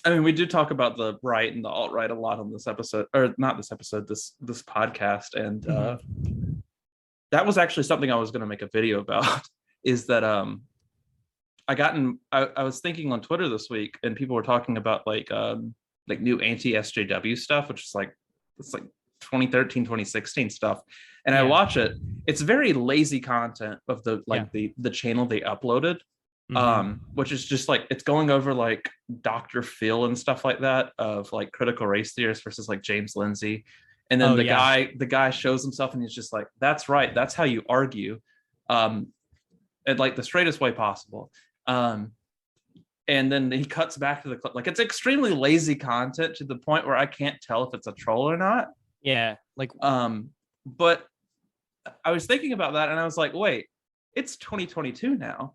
I mean, we do talk about the right and the alt-right a lot on this episode, or not this episode, this podcast, and that was actually something I was going to make a video about. Is that I was thinking on Twitter this week, and people were talking about like new anti-SJW stuff, which is like it's like 2013, 2016 stuff. And I watch it. It's very lazy content of the channel they uploaded. Which is just like it's going over like Dr. Phil and stuff like that of like critical race theorists versus like James Lindsay. And then the guy shows himself and he's just like, that's right, that's how you argue. In like the straightest way possible. And then he cuts back to the clip. Like it's extremely lazy content to the point where I can't tell if it's a troll or not. Yeah. Like but I was thinking about that and I was like, wait, it's 2022 now.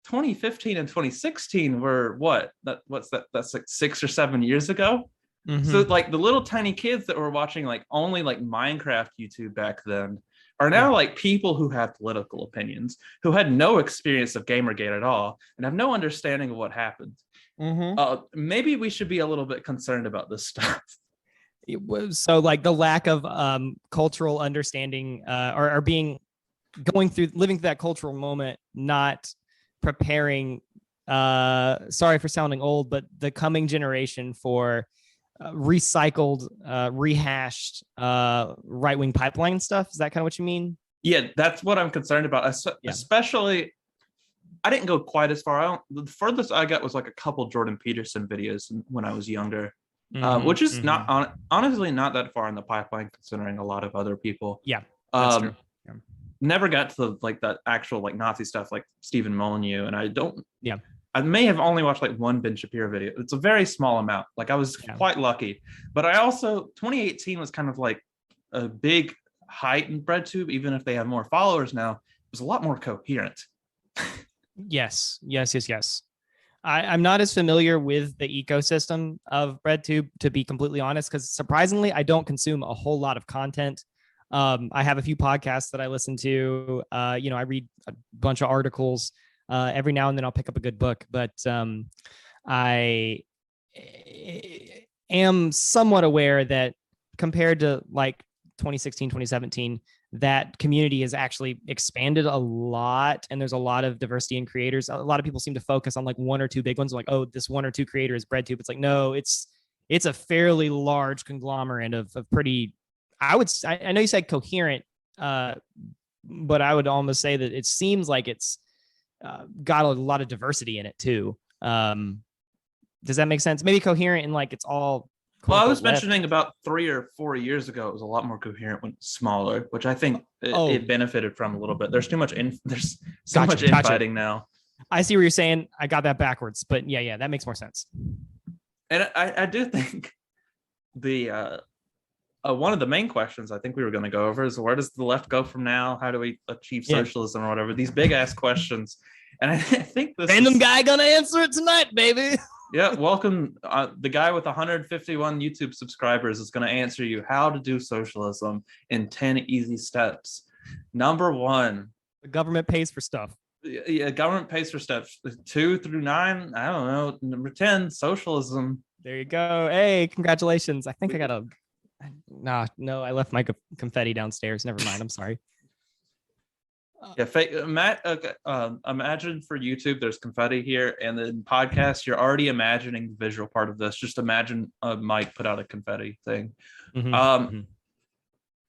2015 and 2016 were what? What's that? That's like 6 or 7 years ago. So like the little tiny kids that were watching like only like Minecraft YouTube back then are now like people who have political opinions, who had no experience of Gamergate at all and have no understanding of what happened. Maybe we should be a little bit concerned about this stuff. It was so like the lack of cultural understanding or being living through that cultural moment, not preparing sorry for sounding old, but the coming generation for recycled rehashed right-wing pipeline stuff. Is that kind of what you mean? Yeah, that's what I'm concerned about. Especially I didn't go quite as far. The furthest I got was like a couple Jordan Peterson videos when I was younger, which is not honestly not that far in the pipeline considering a lot of other people. That's true. Never got to like that actual like Nazi stuff like Stephen Molyneux, and I may have only watched like one Ben Shapiro video. It's a very small amount. Like I was quite lucky, but I also 2018 was kind of like a big height in BreadTube, even if they have more followers now. It was a lot more coherent. Yes. I'm not as familiar with the ecosystem of BreadTube, to be completely honest, because surprisingly, I don't consume a whole lot of content. I have a few podcasts that I listen to. I read a bunch of articles. Every now and then I'll pick up a good book, but I am somewhat aware that compared to like 2016, 2017, that community has actually expanded a lot, and there's a lot of diversity in creators. A lot of people seem to focus on like one or two big ones, like, oh, this one or two creator is BreadTube. It's like, no, it's a fairly large conglomerate of pretty, I know you said coherent, but I would almost say that it seems like it's got a lot of diversity in it too. Does that make sense? Maybe coherent and like it's all. Well, I was mentioning about 3 or 4 years ago, it was a lot more coherent when smaller, which I think it benefited from a little bit. There's too much there's so much infighting now. I see what you're saying. I got that backwards, but yeah, that makes more sense. And I do think the one of the main questions I think we were going to go over is, where does the left go from now? How do we achieve socialism or whatever? These big ass questions. And I think this random guy gonna answer it tonight, baby. Yeah, welcome. The guy with 151 YouTube subscribers is going to answer you how to do socialism in 10 easy steps. Number 1. The government pays for stuff. Yeah, government pays for stuff. 2 through 9, I don't know. Number 10, socialism. There you go. Hey, congratulations. I think I got no, I left my confetti downstairs. Never mind. I'm sorry. Imagine for YouTube there's confetti here, and then podcast you're already imagining the visual part of this. Just imagine Mike put out a confetti thing.